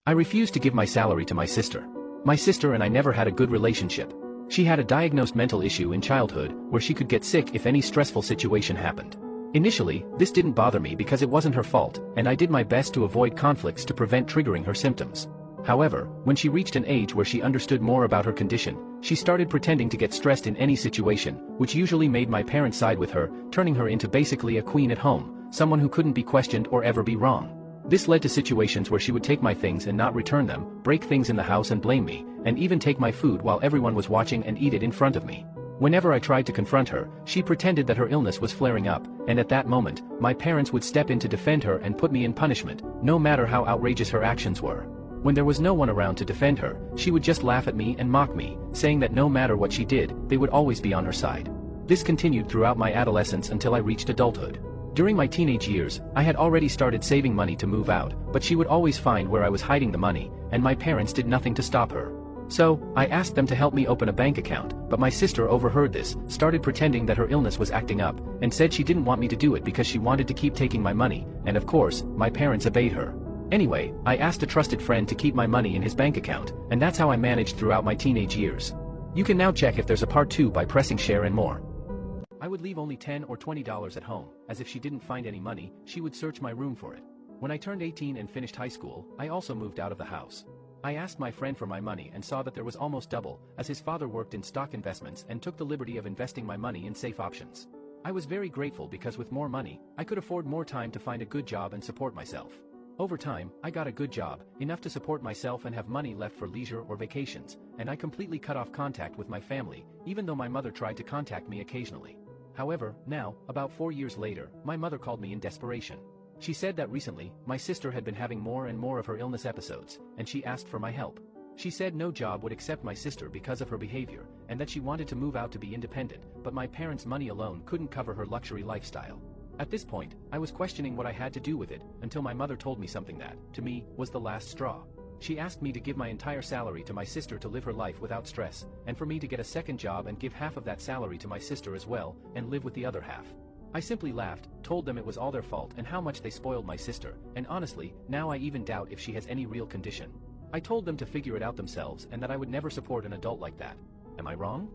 I refused to give my salary to my sister. My sister and I never had a good relationship. She had a diagnosed mental issue in childhood where she could get sick if any stressful situation happened. Initially, this didn't bother me because it wasn't her fault, and I did my best to avoid conflicts to prevent triggering her symptoms. However, when she reached an age where she understood more about her condition, she started pretending to get stressed in any situation, which usually made my parents side with her, turning her into basically a queen at home, someone who couldn't be questioned or ever be wrong. This led to situations where she would take my things and not return them, break things in the house and blame me, and even take my food while everyone was watching and eat it in front of me. Whenever I tried to confront her, she pretended that her illness was flaring up, and at that moment, my parents would step in to defend her and put me in punishment, no matter how outrageous her actions were. When there was no one around to defend her, she would just laugh at me and mock me, saying that no matter what she did, they would always be on her side. This continued throughout my adolescence until I reached adulthood. During my teenage years, I had already started saving money to move out, but she would always find where I was hiding the money, and my parents did nothing to stop her. So, I asked them to help me open a bank account, but my sister overheard this, started pretending that her illness was acting up, and said she didn't want me to do it because she wanted to keep taking my money, and of course, my parents obeyed her. Anyway, I asked a trusted friend to keep my money in his bank account, and that's how I managed throughout my teenage years. You can now check if there's a part 2 by pressing share and more. I would leave only $10 or $20 at home, as if she didn't find any money, she would search my room for it. When I turned 18 and finished high school, I also moved out of the house. I asked my friend for my money and saw that there was almost double, as his father worked in stock investments and took the liberty of investing my money in safe options. I was very grateful because with more money, I could afford more time to find a good job and support myself. Over time, I got a good job, enough to support myself and have money left for leisure or vacations, and I completely cut off contact with my family, even though my mother tried to contact me occasionally. However, now, about 4 years later, my mother called me in desperation. She said that recently, my sister had been having more and more of her illness episodes, and she asked for my help. She said no job would accept my sister because of her behavior, and that she wanted to move out to be independent, but my parents' money alone couldn't cover her luxury lifestyle. At this point, I was questioning what I had to do with it, until my mother told me something that, to me, was the last straw. She asked me to give my entire salary to my sister to live her life without stress, and for me to get a second job and give half of that salary to my sister as well, and live with the other half. I simply laughed, told them it was all their fault and how much they spoiled my sister, and honestly, now I even doubt if she has any real condition. I told them to figure it out themselves and that I would never support an adult like that. Am I wrong?